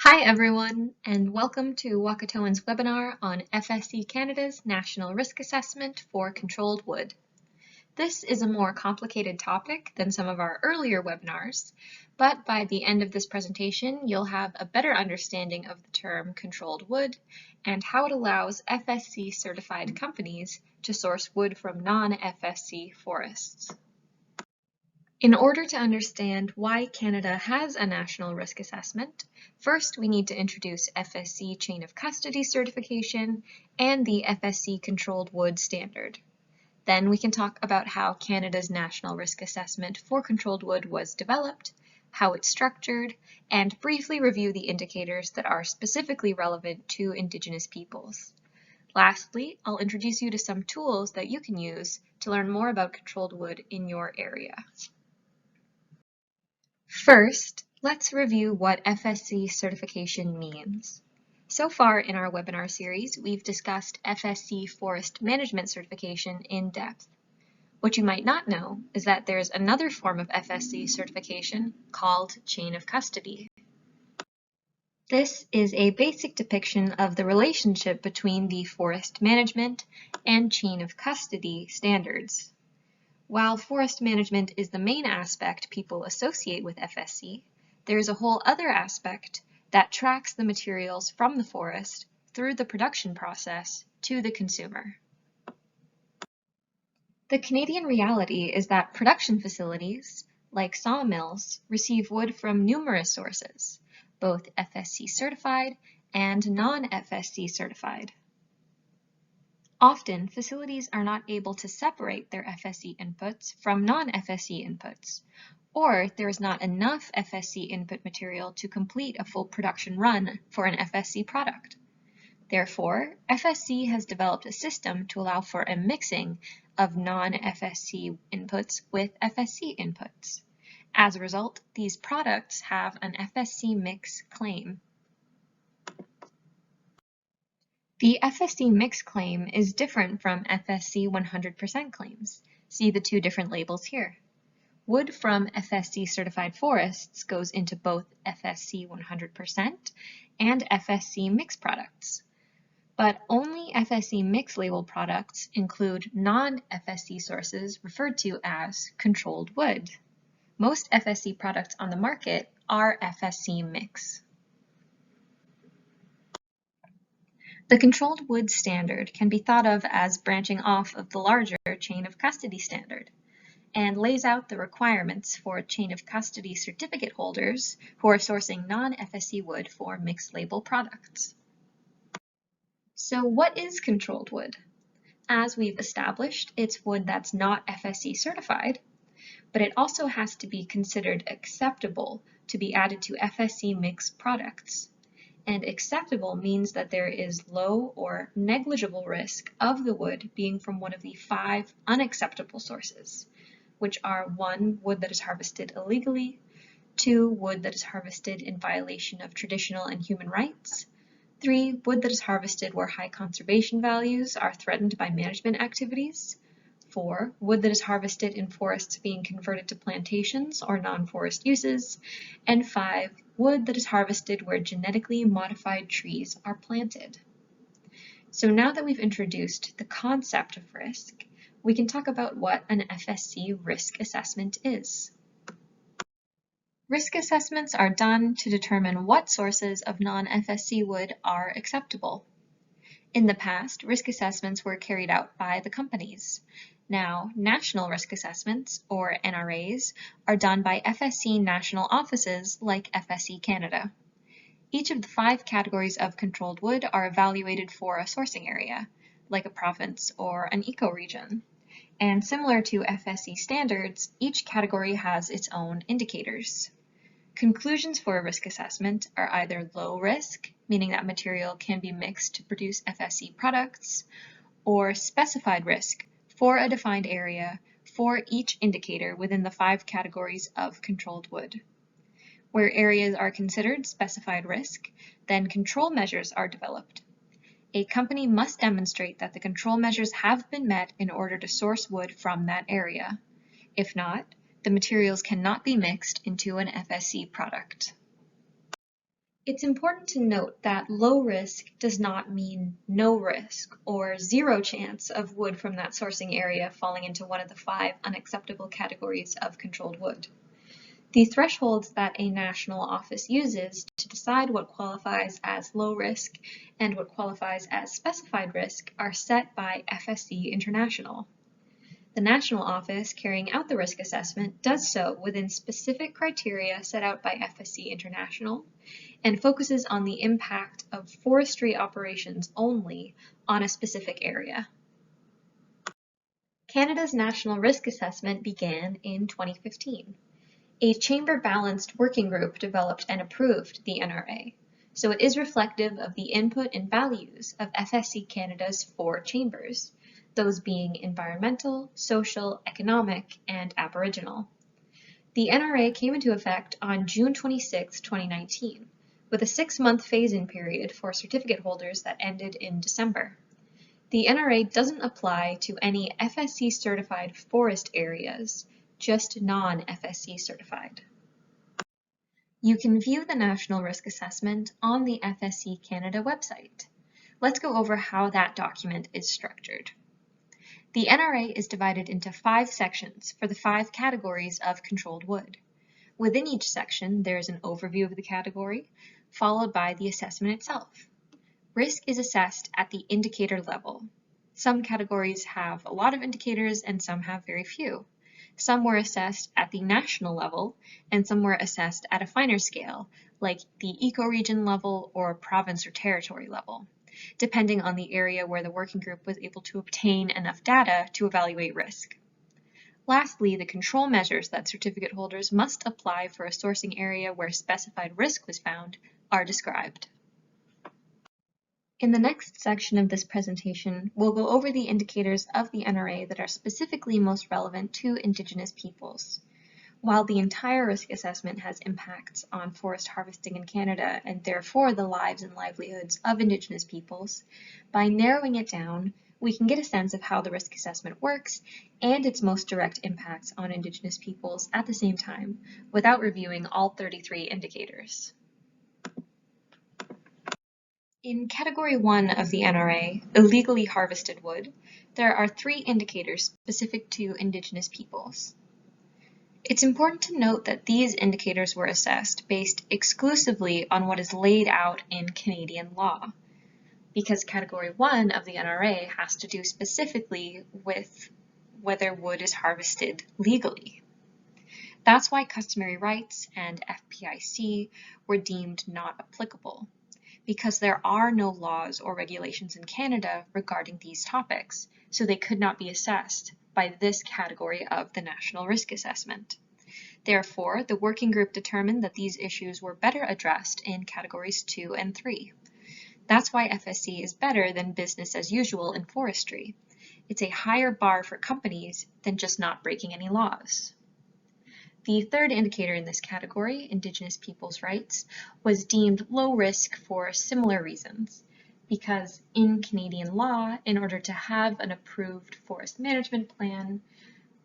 Hi everyone, and welcome to Wakatoan's webinar on FSC Canada's National Risk Assessment for Controlled Wood. This is a more complicated topic than some of our earlier webinars, but by the end of this presentation, you'll have a better understanding of the term controlled wood and how it allows FSC certified companies to source wood from non-FSC forests. In order to understand why Canada has a national risk assessment, first we need to introduce FSC chain of custody certification and the FSC controlled wood standard. Then we can talk about how Canada's national risk assessment for controlled wood was developed, how it's structured, and briefly review the indicators that are specifically relevant to Indigenous peoples. Lastly, I'll introduce you to some tools that you can use to learn more about controlled wood in your area. First, let's review what FSC certification means. So far in our webinar series, we've discussed FSC Forest Management Certification in depth. What you might not know is that there's another form of FSC certification called Chain of Custody. This is a basic depiction of the relationship between the forest management and chain of custody standards. While forest management is the main aspect people associate with FSC, there is a whole other aspect that tracks the materials from the forest through the production process to the consumer. The Canadian reality is that production facilities, like sawmills, receive wood from numerous sources, both FSC certified and non-FSC certified. Often, facilities are not able to separate their FSC inputs from non-FSC inputs, or there is not enough FSC input material to complete a full production run for an FSC product. Therefore, FSC has developed a system to allow for a mixing of non-FSC inputs with FSC inputs. As a result, these products have an FSC mix claim. The FSC mix claim is different from FSC 100% claims. See the two different labels here. Wood from FSC certified forests goes into both FSC 100% and FSC mix products. But only FSC mix label products include non-FSC sources referred to as controlled wood. Most FSC products on the market are FSC mix. The controlled wood standard can be thought of as branching off of the larger chain of custody standard and lays out the requirements for chain of custody certificate holders who are sourcing non-FSC wood for mixed label products. So what is controlled wood? As we've established, it's wood that's not FSC certified, but it also has to be considered acceptable to be added to FSC mix products. And acceptable means that there is low or negligible risk of the wood being from one of the 5 unacceptable sources, which are 1, wood that is harvested illegally, 2, wood that is harvested in violation of traditional and human rights, 3, wood that is harvested where high conservation values are threatened by management activities, 4, wood that is harvested in forests being converted to plantations or non-forest uses, and 5, wood that is harvested where genetically modified trees are planted. So now that we've introduced the concept of risk, we can talk about what an FSC risk assessment is. Risk assessments are done to determine what sources of non-FSC wood are acceptable. In the past, risk assessments were carried out by the companies. Now, national risk assessments, or NRAs, are done by FSC national offices like FSC Canada. Each of the 5 categories of controlled wood are evaluated for a sourcing area, like a province or an ecoregion. And similar to FSC standards, each category has its own indicators. Conclusions for a risk assessment are either low risk, meaning that material can be mixed to produce FSC products, or specified risk, for a defined area for each indicator within the 5 categories of controlled wood. Where areas are considered specified risk, then control measures are developed. A company must demonstrate that the control measures have been met in order to source wood from that area. If not, the materials cannot be mixed into an FSC product. It's important to note that low risk does not mean no risk or zero chance of wood from that sourcing area falling into one of the 5 unacceptable categories of controlled wood. The thresholds that a national office uses to decide what qualifies as low risk and what qualifies as specified risk are set by FSC International. The national office carrying out the risk assessment does so within specific criteria set out by FSC International and focuses on the impact of forestry operations only on a specific area. Canada's National Risk Assessment began in 2015. A chamber-balanced working group developed and approved the NRA, so it is reflective of the input and values of FSC Canada's 4 chambers, those being environmental, social, economic, and Aboriginal. The NRA came into effect on June 26, 2019, with a 6-month phase-in period for certificate holders that ended in December. The NRA doesn't apply to any FSC certified forest areas, just non-FSC certified. You can view the National Risk Assessment on the FSC Canada website. Let's go over how that document is structured. The NRA is divided into 5 sections for the 5 categories of controlled wood. Within each section, there is an overview of the category, followed by the assessment itself. Risk is assessed at the indicator level. Some categories have a lot of indicators and some have very few. Some were assessed at the national level, and some were assessed at a finer scale, like the ecoregion level or province or territory level, depending on the area where the working group was able to obtain enough data to evaluate risk. Lastly, the control measures that certificate holders must apply for a sourcing area where specified risk was found are described. In the next section of this presentation, we'll go over the indicators of the NRA that are specifically most relevant to Indigenous peoples. While the entire risk assessment has impacts on forest harvesting in Canada and therefore the lives and livelihoods of Indigenous peoples, by narrowing it down, we can get a sense of how the risk assessment works and its most direct impacts on Indigenous peoples at the same time, without reviewing all 33 indicators. In Category 1 of the NRA, illegally harvested wood, there are 3 indicators specific to Indigenous peoples. It's important to note that these indicators were assessed based exclusively on what is laid out in Canadian law, because Category 1 of the NRA has to do specifically with whether wood is harvested legally. That's why customary rights and FPIC were deemed not applicable, because there are no laws or regulations in Canada regarding these topics, so they could not be assessed by this category of the National Risk Assessment. Therefore, the working group determined that these issues were better addressed in Categories 2 and 3. That's why FSC is better than business as usual in forestry. It's a higher bar for companies than just not breaking any laws. The third indicator in this category, Indigenous peoples' rights, was deemed low risk for similar reasons, because in Canadian law, in order to have an approved forest management plan,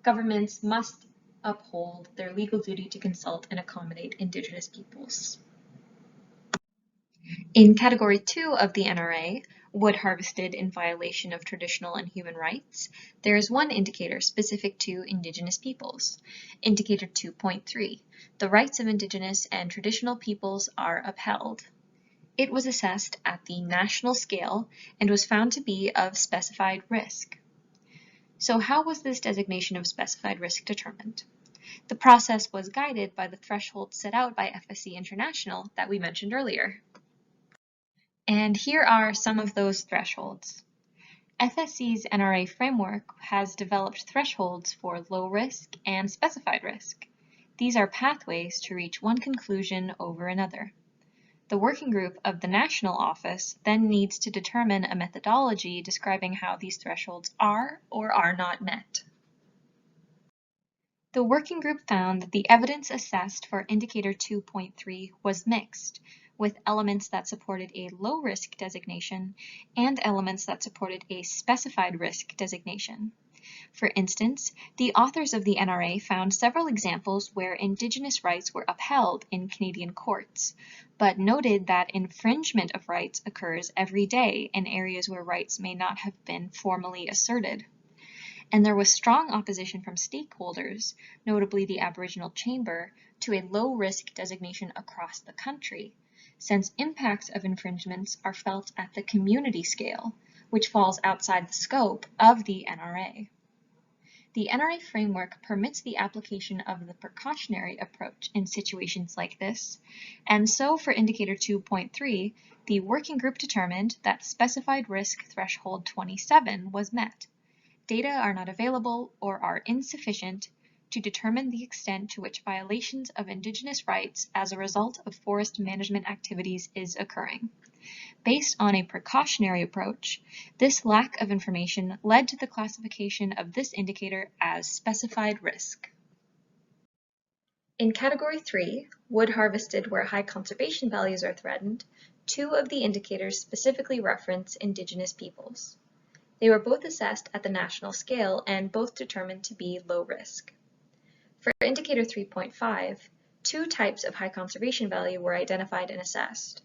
governments must uphold their legal duty to consult and accommodate Indigenous peoples. In Category 2 of the NRA, wood harvested in violation of traditional and human rights, there is one indicator specific to Indigenous peoples, Indicator 2.3, the rights of Indigenous and traditional peoples are upheld. It was assessed at the national scale and was found to be of specified risk. So how was this designation of specified risk determined? The process was guided by the threshold set out by FSC International that we mentioned earlier. And here are some of those thresholds. FSC's NRA framework has developed thresholds for low risk and specified risk. These are pathways to reach one conclusion over another. The working group of the national office then needs to determine a methodology describing how these thresholds are or are not met. The working group found that the evidence assessed for Indicator 2.3 was mixed, with elements that supported a low-risk designation and elements that supported a specified risk designation. For instance, the authors of the NRA found several examples where Indigenous rights were upheld in Canadian courts, but noted that infringement of rights occurs every day in areas where rights may not have been formally asserted. And there was strong opposition from stakeholders, notably the Aboriginal Chamber, to a low-risk designation across the country, since impacts of infringements are felt at the community scale, which falls outside the scope of the NRA. The NRA framework permits the application of the precautionary approach in situations like this, and so for Indicator 2.3, the working group determined that specified risk threshold 27 was met. Data are not available or are insufficient to determine the extent to which violations of Indigenous rights as a result of forest management activities is occurring. Based on a precautionary approach, this lack of information led to the classification of this indicator as specified risk. In Category 3, wood harvested where high conservation values are threatened, two of the indicators specifically reference Indigenous peoples. They were both assessed at the national scale and both determined to be low risk. For Indicator 3.5, two types of high conservation value were identified and assessed: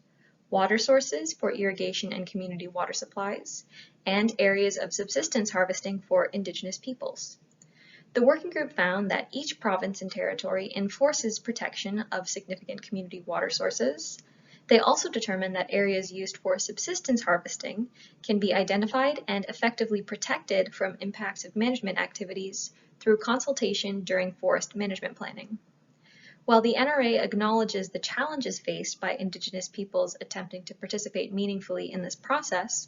water sources for irrigation and community water supplies, and areas of subsistence harvesting for Indigenous peoples. The working group found that each province and territory enforces protection of significant community water sources. They also determined that areas used for subsistence harvesting can be identified and effectively protected from impacts of management activities through consultation during forest management planning. While the NRA acknowledges the challenges faced by Indigenous peoples attempting to participate meaningfully in this process,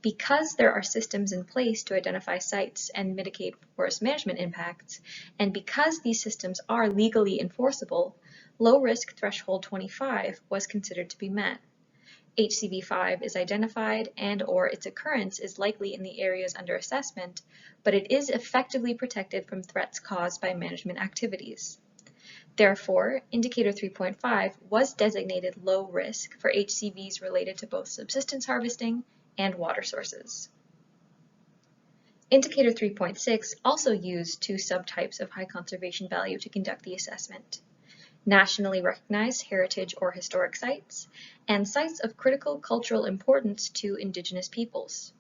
because there are systems in place to identify sites and mitigate forest management impacts, and because these systems are legally enforceable, low-risk threshold 25 was considered to be met. HCV5 is identified and/or its occurrence is likely in the areas under assessment, but it is effectively protected from threats caused by management activities. Therefore, Indicator 3.5 was designated low risk for HCVs related to both subsistence harvesting and water sources. Indicator 3.6 also used two subtypes of high conservation value to conduct the assessment: nationally recognized heritage or historic sites, and sites of critical cultural importance to Indigenous peoples.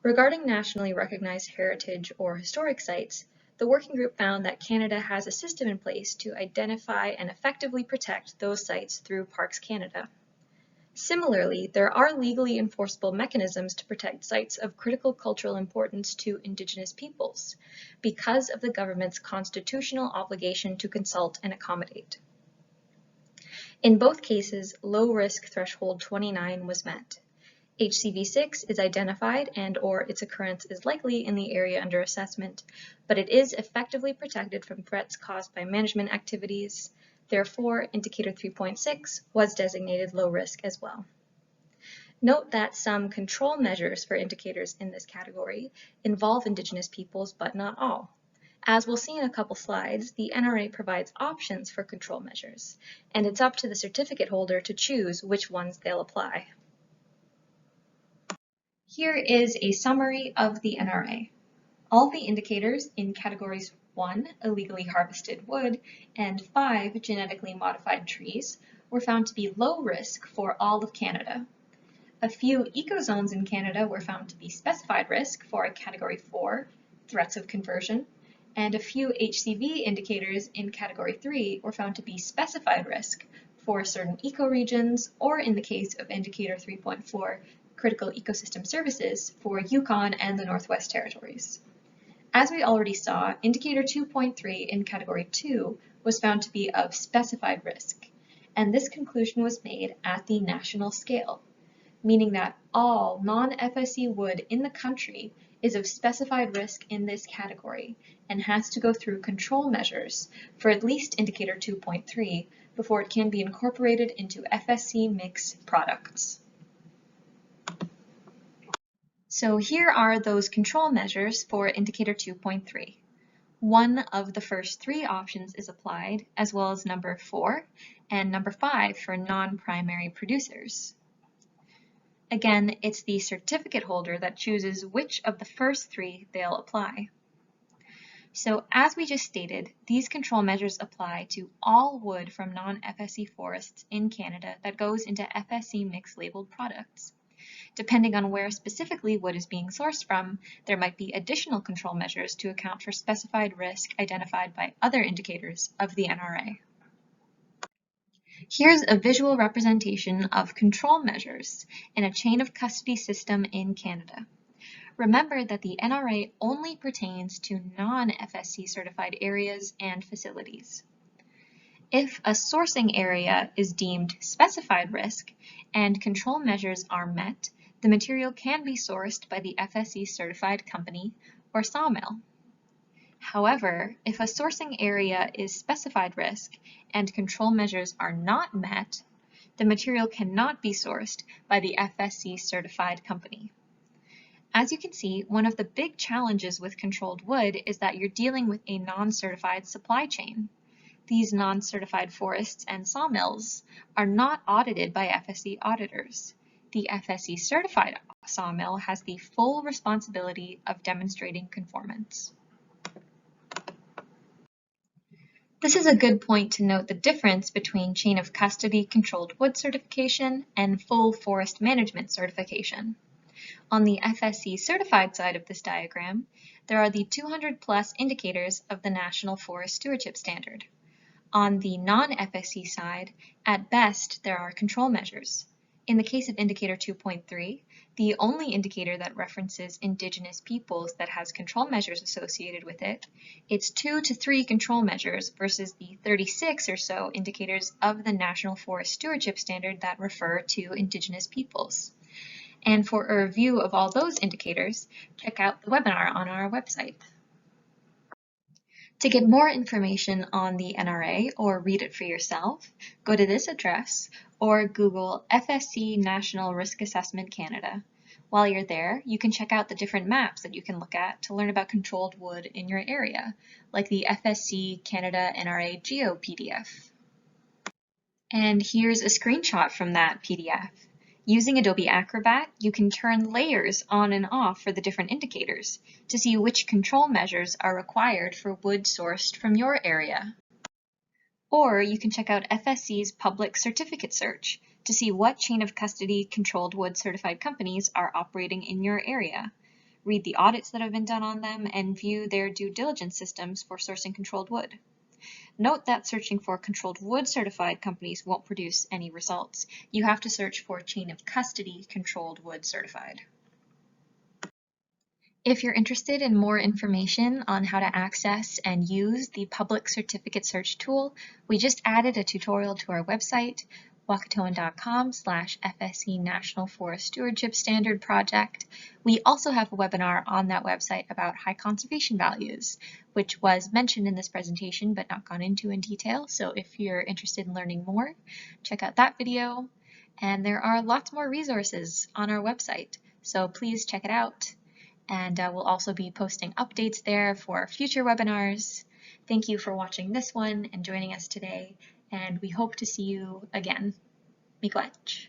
Regarding nationally recognized heritage or historic sites, the working group found that Canada has a system in place to identify and effectively protect those sites through Parks Canada. Similarly, there are legally enforceable mechanisms to protect sites of critical cultural importance to Indigenous peoples because of the government's constitutional obligation to consult and accommodate. In both cases, low-risk threshold 29 was met. HCV6 is identified and/or its occurrence is likely in the area under assessment, but it is effectively protected from threats caused by management activities. Therefore, Indicator 3.6 was designated low risk as well. Note that some control measures for indicators in this category involve Indigenous peoples, but not all. As we'll see in a couple slides, the NRA provides options for control measures, and it's up to the certificate holder to choose which ones they'll apply. Here is a summary of the NRA. All the indicators in categories 1, illegally harvested wood, and 5, genetically modified trees, were found to be low risk for all of Canada. A few ecozones in Canada were found to be specified risk for category 4, threats of conversion, and a few HCV indicators in category 3 were found to be specified risk for certain ecoregions, or in the case of indicator 3.4, critical ecosystem services for Yukon and the Northwest Territories. As we already saw, indicator 2.3 in category 2 was found to be of specified risk, and this conclusion was made at the national scale, meaning that all non-FSC wood in the country is of specified risk in this category and has to go through control measures for at least indicator 2.3 before it can be incorporated into FSC mix products. So here are those control measures for indicator 2.3. One of the first three options is applied, as well as number 4 and number 5 for non-primary producers. Again, it's the certificate holder that chooses which of the first three they'll apply. So as we just stated, these control measures apply to all wood from non-FSC forests in Canada that goes into FSC mixed labeled products. Depending on where specifically wood is being sourced from, there might be additional control measures to account for specified risk identified by other indicators of the NRA. Here's a visual representation of control measures in a chain of custody system in Canada. Remember that the NRA only pertains to non-FSC certified areas and facilities. If a sourcing area is deemed specified risk and control measures are met, the material can be sourced by the FSC certified company or sawmill. However, if a sourcing area is specified risk and control measures are not met, the material cannot be sourced by the FSC certified company. As you can see, one of the big challenges with controlled wood is that you're dealing with a non-certified supply chain. These non-certified forests and sawmills are not audited by FSC auditors. The FSC certified sawmill has the full responsibility of demonstrating conformance. This is a good point to note the difference between chain of custody controlled wood certification and full forest management certification. On the FSC certified side of this diagram, there are the 200 plus indicators of the National Forest Stewardship Standard. On the non-FSC side, at best, there are control measures. In the case of indicator 2.3, the only indicator that references Indigenous peoples that has control measures associated with it, it's 2 to 3 control measures versus the 36 or so indicators of the National Forest Stewardship Standard that refer to Indigenous peoples. And for a review of all those indicators, check out the webinar on our website. To get more information on the NRA or read it for yourself, go to this address or Google FSC National Risk Assessment Canada. While you're there, you can check out the different maps that you can look at to learn about controlled wood in your area, like the FSC Canada NRA Geo PDF. And here's a screenshot from that PDF. Using Adobe Acrobat, you can turn layers on and off for the different indicators to see which control measures are required for wood sourced from your area. Or you can check out FSC's public certificate search to see what chain of custody controlled wood certified companies are operating in your area. Read the audits that have been done on them and view their due diligence systems for sourcing controlled wood. Note that searching for controlled wood certified companies won't produce any results. You have to search for chain of custody controlled wood certified. If you're interested in more information on how to access and use the public certificate search tool, we just added a tutorial to our website, wakatoan.com/FSC National Forest Stewardship Standard Project. We also have a webinar on that website about high conservation values, which was mentioned in this presentation but not gone into in detail. So if you're interested in learning more, check out that video. And there are lots more resources on our website, so please check it out. And we'll also be posting updates there for future webinars. Thank you for watching this one and joining us today, and we hope to see you again. Miigwech.